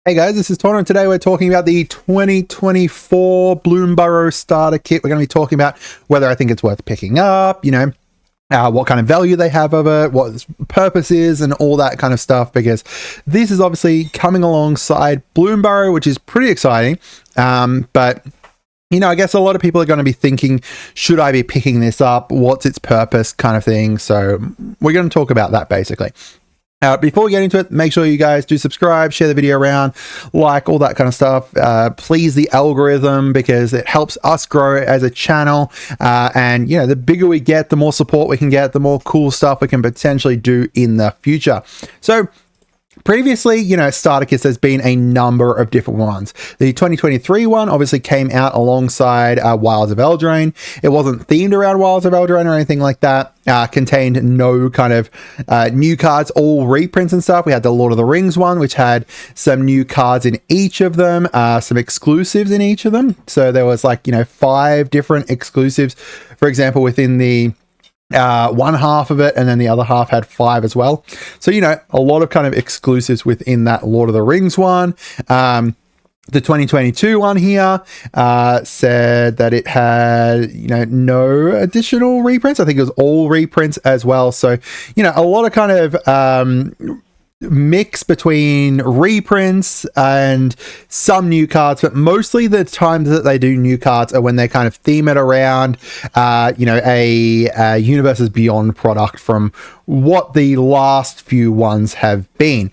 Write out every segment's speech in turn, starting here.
Hey guys, this is Tauna, and today we're talking about the 2024 Bloomburrow Starter Kit. We're going to be talking about whether I think it's worth picking up, what kind of value they have of it, what its purpose is, and all that kind of stuff, because this is obviously coming alongside Bloomburrow, which is pretty exciting. But I guess a lot of people are going to be thinking, should I be picking this up? What's its purpose kind of thing? So we're going to talk about that basically. Before we get into it, make sure you guys do subscribe, share the video around, like, all that kind of stuff. Please the algorithm, because it helps us grow as a channel. And the bigger we get, the more support we can get, the more cool stuff we can potentially do in the future. So previously, Staticus has been a number of different ones. The 2023 one obviously came out alongside Wilds of Eldraine. It wasn't themed around Wilds of Eldraine or anything like that. Contained no kind of new cards, all reprints and stuff. We had the Lord of the Rings one, which had some new cards in each of them, some exclusives in each of them. So there was 5 different exclusives, for example, within the one half of it, and then the other half had 5 as well. So a lot of kind of exclusives within that Lord of the Rings one. The 2022 one here said that it had no additional reprints. I think it was all reprints as well. So a lot of kind of mix between reprints and some new cards, but mostly the times that they do new cards are when they kind of theme it around a Universes Beyond product from what the last few ones have been.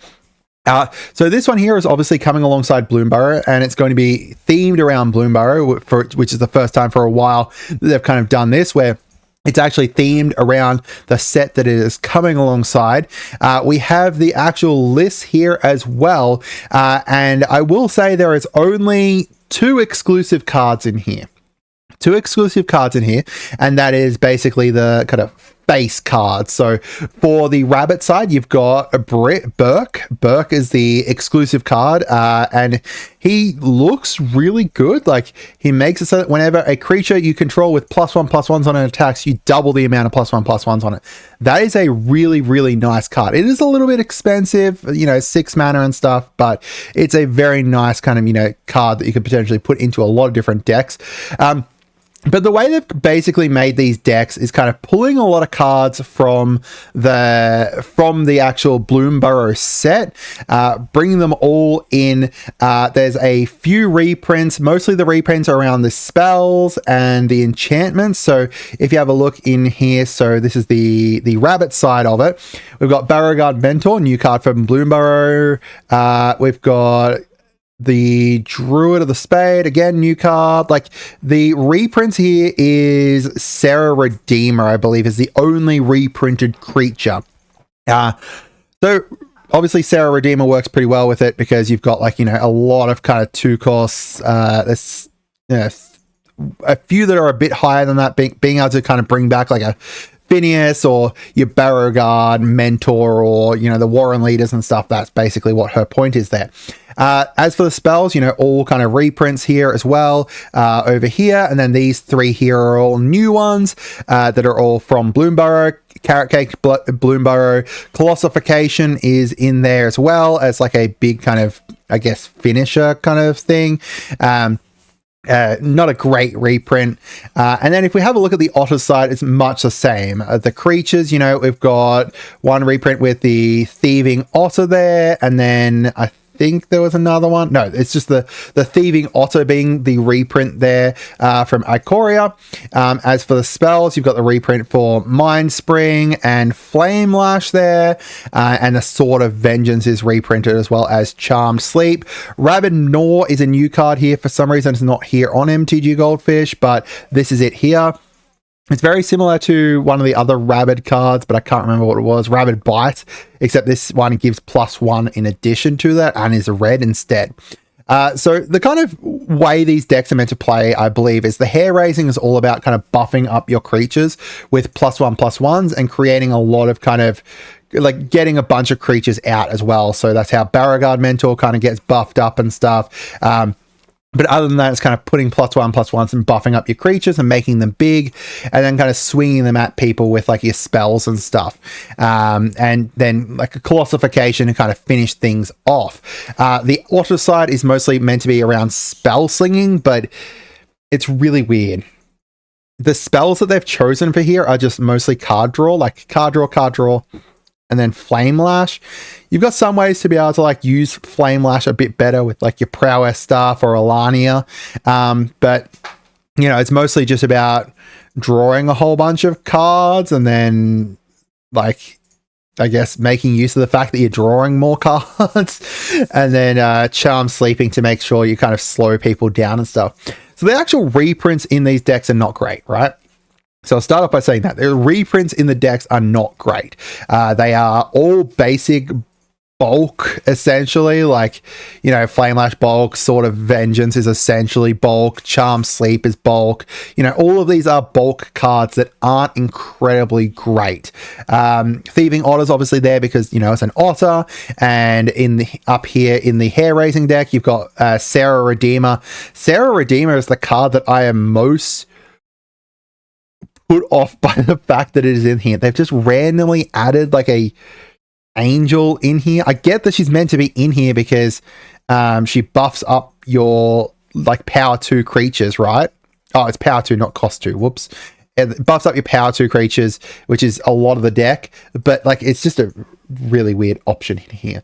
So this one here is obviously coming alongside Bloomburrow, and it's going to be themed around Bloomburrow, which is the first time for a while that they've kind of done this, where it's actually themed around the set that it is coming alongside. We have the actual list here as well, and I will say there is only 2 exclusive cards in here. 2 exclusive cards in here, and that is basically the kind of base cards. So for the rabbit side, you've got Burke. Burke is the exclusive card, and he looks really good. He makes it so that whenever a creature you control with +1/+1s on an attacks, you double the amount of +1/+1s on it. That is a really, really nice card. It is a little bit expensive, 6 mana and stuff, but it's a very nice kind of, card that you could potentially put into a lot of different decks. But the way they've basically made these decks is kind of pulling a lot of cards from the actual Bloomburrow set, bringing them all in. There's a few reprints. Mostly the reprints are around the spells and the enchantments. So if you have a look in here, so this is the rabbit side of it. We've got Beauregard Mentor, new card from Bloomburrow. We've got the Druid of the Spade, again, new card. The reprints here is Serra Redeemer, I believe, is the only reprinted creature. So obviously Serra Redeemer works pretty well with it, because you've got a lot of kind of 2-cost, there's a few that are a bit higher than that, being able to kind of bring back a Phineas or your Beauregard Mentor, or the Warren Leaders and stuff. That's basically what her point is there. As for the spells, all kind of reprints here as well, over here, and then these 3 here are all new ones that are all from Bloomburrow. Carrot Cake Bloomburrow. Colossification is in there as well as a big kind of, I guess, finisher kind of thing. Not a great reprint. And then if we have a look at the Otter side, it's much the same. The creatures, we've got one reprint with the Thieving Otter there, and then I think there was another one. No, it's just the Thieving Otter being the reprint there from Ikoria. As for the spells, you've got the reprint for Mind Spring and Flame Lash there, and the Sword of Vengeance is reprinted, as well as Charmed Sleep. Rabid Gnaw is a new card here. For some reason, it's not here on MTG Goldfish, but this is it here. It's very similar to one of the other Rabid cards, but I can't remember what it was. Rabid Bite, except this one gives +1 in addition to that, and is red instead. So the kind of way these decks are meant to play, I believe, is the hair raising is all about kind of buffing up your creatures with +1/+1s and creating a lot of kind of getting a bunch of creatures out as well. So that's how Beauregard Mentor kind of gets buffed up and stuff. But other than that, it's kind of putting +1/+1s and buffing up your creatures and making them big, and then kind of swinging them at people with like your spells and stuff. And then like a colossification to kind of finish things off. The auto side is mostly meant to be around spell slinging, but it's really weird. The spells that they've chosen for here are just mostly card draw, like card draw, and then Flame Lash. You've got some ways to be able to like use Flame Lash a bit better with like your Prowess stuff or Alania. But you know, it's mostly just about drawing a whole bunch of cards and then like, I guess, making use of the fact that you're drawing more cards and then Charm Sleeping to make sure you kind of slow people down and stuff. So the actual reprints in these decks are not great, right? So I'll start off by saying that the reprints in the decks are not great. They are all basic bulk, essentially. Like, you know, Flame Lash bulk, Sword of Vengeance is essentially bulk, Charm Sleep is bulk. You know, all of these are bulk cards that aren't incredibly great. Thieving Otter's obviously there because, you know, it's an otter. And up here in the Hair Raising deck, you've got Sarah Redeemer. Sarah Redeemer is the card that I am most put off by the fact that it is in here. They've just randomly added like a angel in here. I get that she's meant to be in here because she buffs up your like power 2 creatures, right? Oh, it's power 2, not cost 2. Whoops. It buffs up your power 2 creatures, which is a lot of the deck, but like it's just a really weird option in here.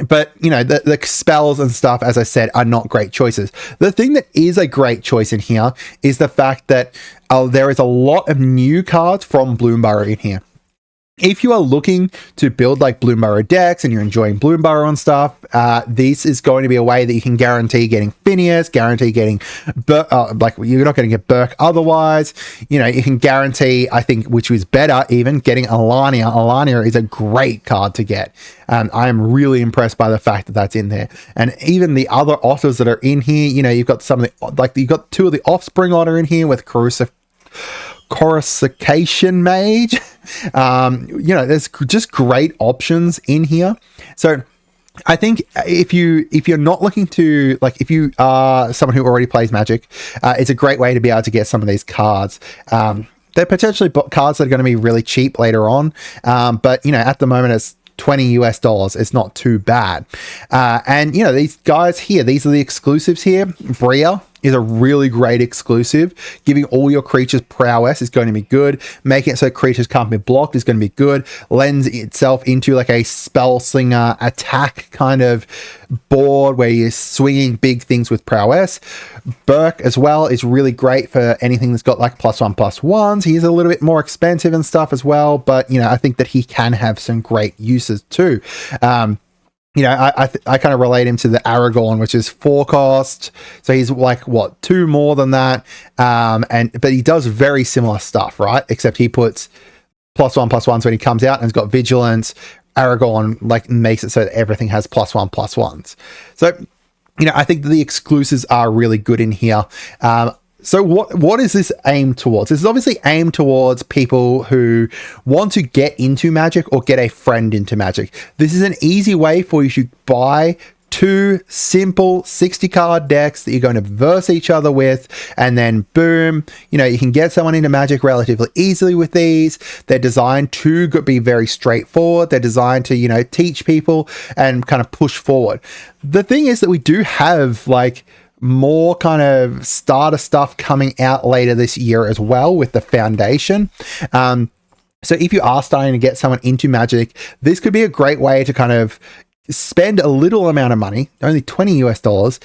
But, you know, the spells and stuff, as I said, are not great choices. The thing that is a great choice in here is the fact that there is a lot of new cards from Bloomburrow in here. If you are looking to build like Bloomburrow decks and you're enjoying Bloomburrow and stuff, this is going to be a way that you can guarantee getting Phineas, guarantee getting like you're not going to get Burke otherwise. You know, you can guarantee, I think, which is better, even getting Alania. Alania is a great card to get. I am really impressed by the fact that that's in there. And even the other otters that are in here, you know, you've got some of the, like you've got 2 of the Offspring Otter in here with Coruscation Mage. You know, there's just great options in here. So I think if you're not looking to, like, if you are someone who already plays Magic, it's a great way to be able to get some of these cards. They're potentially cards that are going to be really cheap later on, but you know, at the moment it's $20 US. It's not too bad. And you know, these guys here, these are the exclusives here. Bria is a really great exclusive. Giving all your creatures prowess is going to be good. Making it so creatures can't be blocked is going to be good. Lends itself into like a spell slinger attack kind of board where you're swinging big things with prowess. Burke as well is really great for anything that's got like +1/+1s. He's a little bit more expensive and stuff as well, but you know, I think that he can have some great uses too. You know, I kind of relate him to the Aragorn, which is 4 cost. So he's like, what, 2 more than that. But he does very similar stuff, right? Except he puts +1/+1s when he comes out and has got Vigilance. Aragorn like makes it so that everything has +1/+1s. So, you know, I think that the exclusives are really good in here. So what is this aimed towards? This is obviously aimed towards people who want to get into Magic or get a friend into Magic. This is an easy way for you to buy 2 simple 60 card decks that you're going to verse each other with, and then boom, you know, you can get someone into Magic relatively easily with these. They're designed to be very straightforward. They're designed to, you know, teach people and kind of push forward. The thing is that we do have like more kind of starter stuff coming out later this year as well with the Foundation. So if you are starting to get someone into Magic, this could be a great way to kind of spend a little amount of money, only $20 US,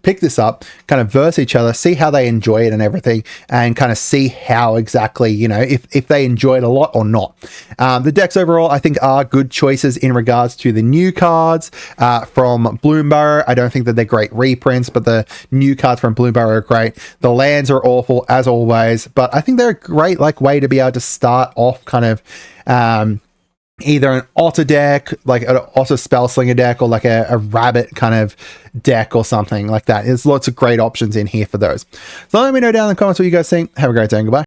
pick this up, kind of verse each other, see how they enjoy it and everything, and kind of see how exactly, you know, if they enjoy it a lot or not. The decks overall, I think, are good choices in regards to the new cards from Bloomburrow. I don't think that they're great reprints, but the new cards from Bloomburrow are great. The lands are awful, as always, but I think they're a great like way to be able to start off kind of either an otter deck, like an otter spell slinger deck, or like a rabbit kind of deck or something like that. There's lots of great options in here for those. So let me know down in the comments what you guys think. Have a great day and goodbye.